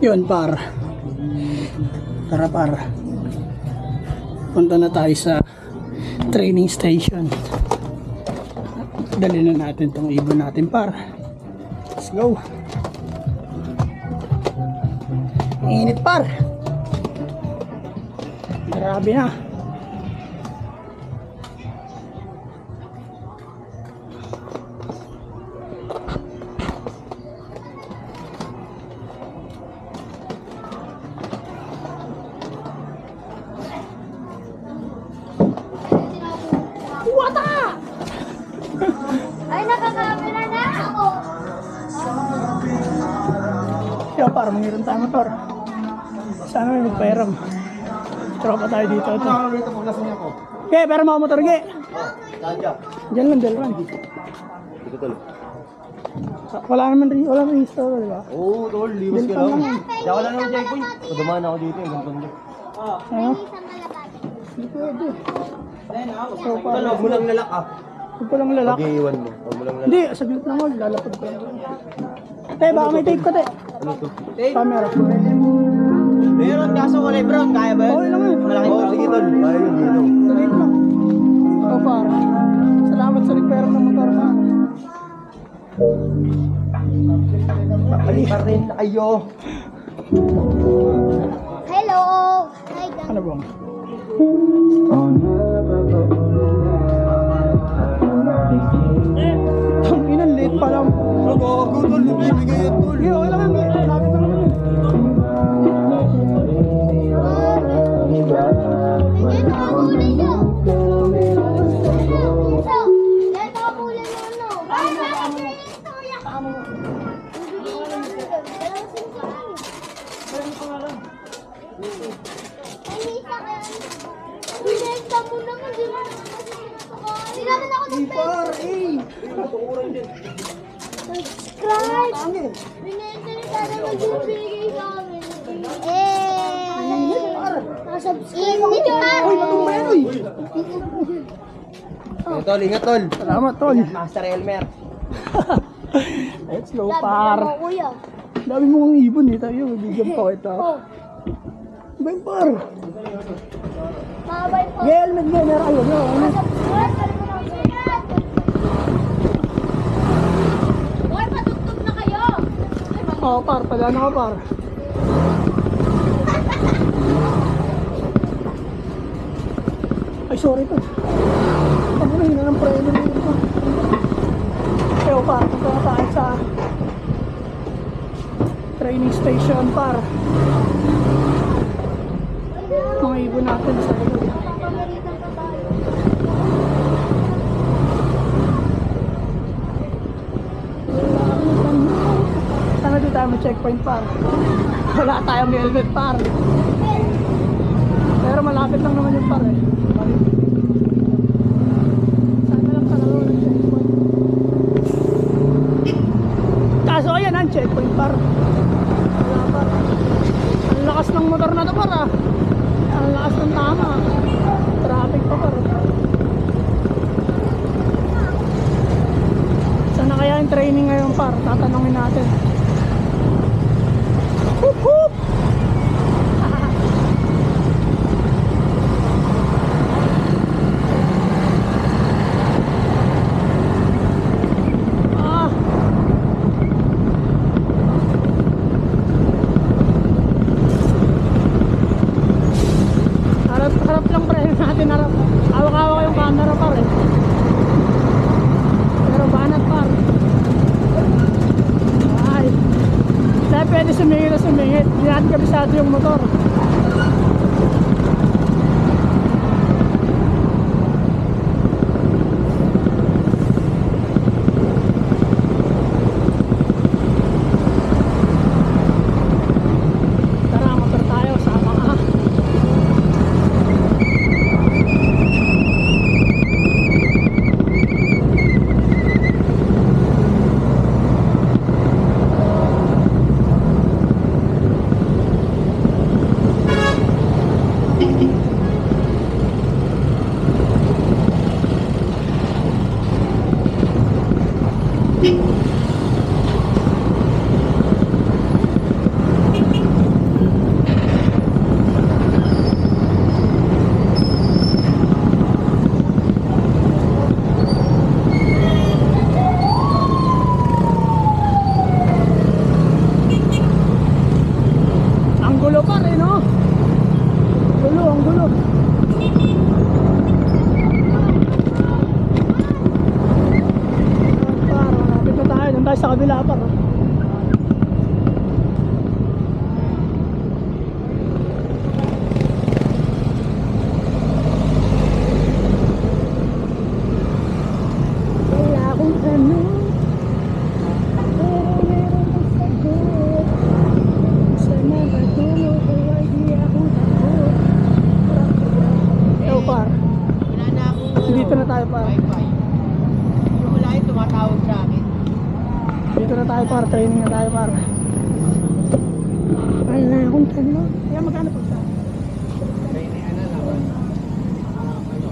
Yun par. Tara par. Punta na tayo sa training station. Dali na natin tong ibon natin par. Let's go. Init par. Grabe na. Ay, nakakamera na ako. Kaya para mangiram tayo motor. Sana may magpairam. Tropa tayo dito. Ito. Okay, pero mga motor ge. Diyan lang, Delman. Wala naman rin, wala naman install, di ba? Oo, tol, liwas ka lang. Di ako lang ng checkpoint. Dumaan ako dito, yung ganito. Ano? Hindi pwede. So, Tol, huwag mo lang lalak ah. huwag ko lang lalak. Pag-iiwan mo, huwag mo lang lalak. Hindi, saglit lang ako, lalapad ko lang. Te, baka may tape ko, te. Ano to? Camera. Meron, kaso wala brown, kaya ba yun? Okay lang yun. Oo, sige tol, kaya yun dito. Saglit lang. So, para. Salamat sa repair ng motor ka. Palipat rin na kayo. Hello. Hi, guys. Ano bang? Ang inan, late pa lang. Gago, tol, nabibigay yan tol. Hindi, okay lang yan. Lapit lang naman. Ganyan ang kulay niyo. Ito. Ganyan ang kulay niyo, ano? Ay, bakit yung istorya ka mo? Ay, isa kaya. Binenta mo naman, di ba? Hindi naman ako subscribe! Binenta ni Tata mag binigay sa amin. Nakasubscribe ako. Uy, matong ba yan, uy? Tol, ingat tol. Salamat, tol. Master Elmer. Let's go, Sabi par. mo, kuya. Dami mo kong ibon eh. Tayo, bigyan pa kita. Oh, Bang, par. mabay po. Helmet, gamer. Ayun, yun. Subscribe ka rin mo ng subscribe. Hoy, patugtog na kayo. Oo, par. Padaan ako, par. Ay, sorry pa. Ako na, hina ng preno na yun pa. Kaya, par. Punta na tayo sa training station, par. Mga ibon natin sa likod. Papagalitan pa tayo. Sana di tayo checkpoint, par. Wala tayong helmet, par. Pero malapit lang naman yung par eh. Sana lang talaga walang checkpoint. Kaso ayan ang checkpoint, par. Wala, par. Ang lakas ng motor na to, par ah. Ang lakas ng tama. Traffic pa, par. Sana kaya yung training ngayon, par? Tatanungin natin. Hoop, hoop! Ah! Harap lang pre natin, harap. Hawak-hawak yung camera, par eh. Pero banat, par. Ay. Dahil pwede sumingit na sumingit. Hindi natin kabisado yung motor. Tara, motor tayo. Sama ka. tayo sa kabila par. Oh. Wala akong tanong, pero meron ang sagot. Saan na ba tungo ko ay di ako takot. Ew par, Wala na akong dito na tayo par. wifi. Yung wala yung tumatawag sa akin. Dito na tayo par, training na tayo par. Wala akong tanong. Kaya magkano po sa? Training ano naman. Ano?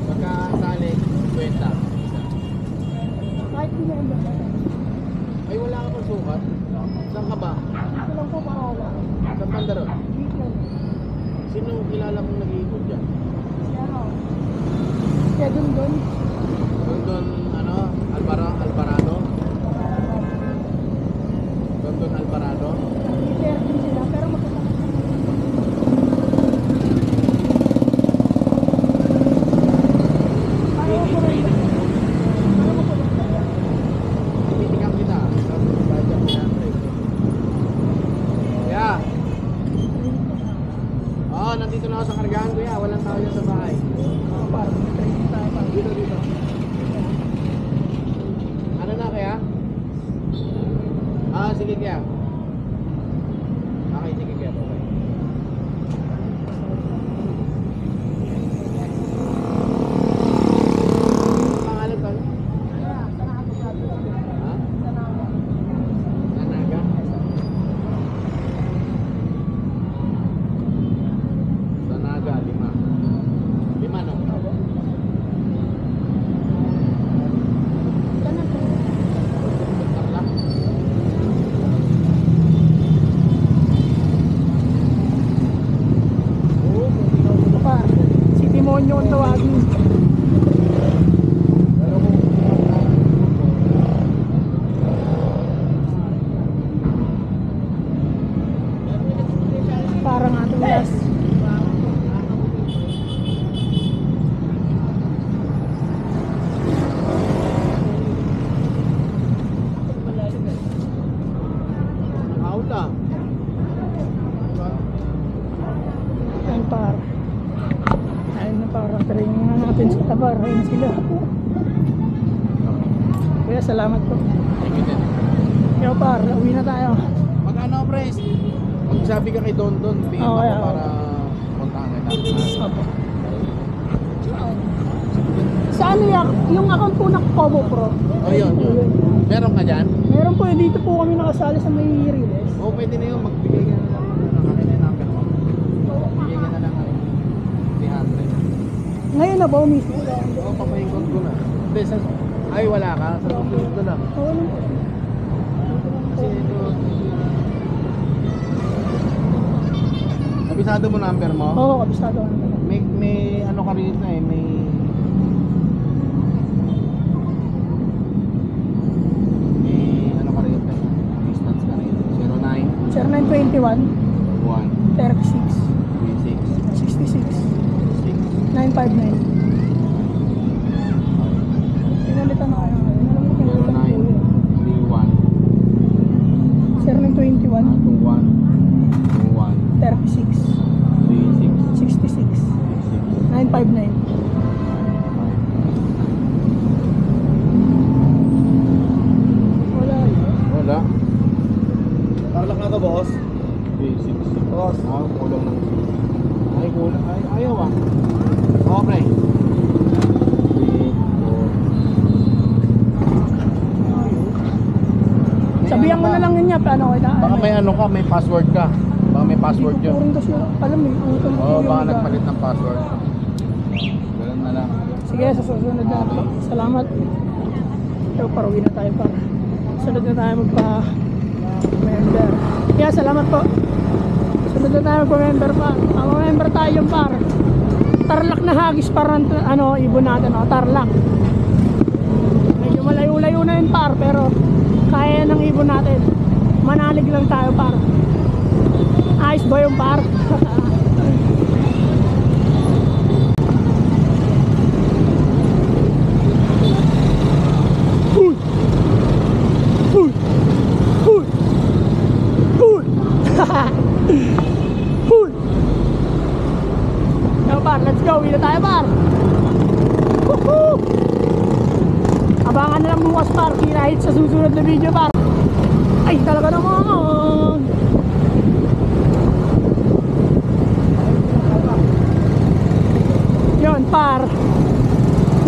Pagkasali, 20. Kahit hindi na ba? Ay, wala ka pang sukat? Saan ka ba? Ito lang po para Saan banda ron? Sino kilala mong nag-iikot dyan? Kaya dun. Doon, ano? Alvarado? Doon, Alvarado? Pero din sila, pero magkasama. Ayaw ko rin. Tinitikam kita. Budget niya, pre. Kuya! Oo, nandito na ako sa kargahan, kuya. Walang tao dyan sa bahay. Para training tayo par. Dito. Ano na, kaya? Sige, kaya. Okay, sige, kaya. Okay. Pangalan ba? Ha? Nanaga? Nanaga, 5. 5, no? Tarlac. Par, si Demonyo ang tawagin. Parang atong last. Aula. Ayun par. Ayun na par, training na natin sila par. Ayun sila. Kuya, salamat po. Thank you din. Yo par, uwi na tayo. Magkano, pres? Magsabi ka kay Don, bigyan Oo, mo kaya, ako para puntahan kita. Opo. Sa ano yung account po ng Kobo Pro? Oh, yun. Meron ka dyan? Meron po, dito po kami nakasali sa may Riles. Oo, pwede na yun. Magbigay ka na lang. Akin na yung number mo. Bigay ka na lang ako. 300. Ngayon na ba mismo? Oo, papahingon ko na. Hindi, ay, wala ka. Sa susunod ko lang. Oo. Kasi ito... Kabisado mo number mo? Oo, kabisado. May ano ka rin na eh. May ano ka rin na eh. Distance ka rin. 09 Sir 921 1 36 36 66 6 959. Pinalitan na kayo ngayon. Alam mo, pinalitan na po yun. 09 31 Sir 921 21 21 36 36 66 959. Wala yun. Wala. Tarlac na to, boss? 366. Boss. Kulang ng... Ay, kulang. Ay, ayaw ah. Oo, pre. 3, 4. Sabihan mo na lang niya paano kita. Baka may ano ka, may password ka. Baka may password Hindi ko yun. rin kasi alam eh. Ang utang ko Oo, yung baka iba. nagpalit ng password. Ganun na lang. Sige, sa susunod na po. Salamat. Pero paruwi na tayo par. Sunod na tayo magpa-member. Kaya salamat po. Sunod na tayo magpa-member pa. Member tayo par. Tarlac na hagis para ano, ibon natin. O, Tarlac. Medyo malayo-layo na yun par. Pero kaya ng ibon natin. Manalig lang tayo par. Ayos ba yung par? Uy! Abangan na lang bukas par. Kahit sa susunod na video par. Ay talaga naman. Yun par.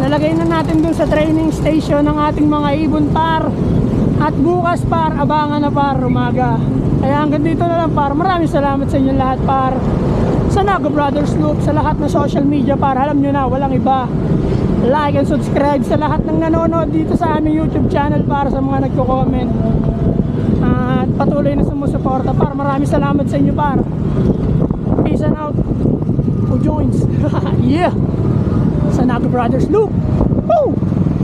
Nalagay na natin dun sa training station ng ating mga ibon par. At bukas par, abangan na par, umaga. Kaya hanggang dito na lang par. Maraming salamat sa inyo lahat par. Sa Nago Brothers Loop, sa lahat ng social media par. Alam nyo na, walang iba. Like and subscribe sa lahat ng nanonood dito sa aming YouTube channel para sa mga nagko-comment. At patuloy na sumusuporta par. Maraming salamat sa inyo par. Peace and out. Who joins? Yeah! Sa Nago Brothers Loop. Woo!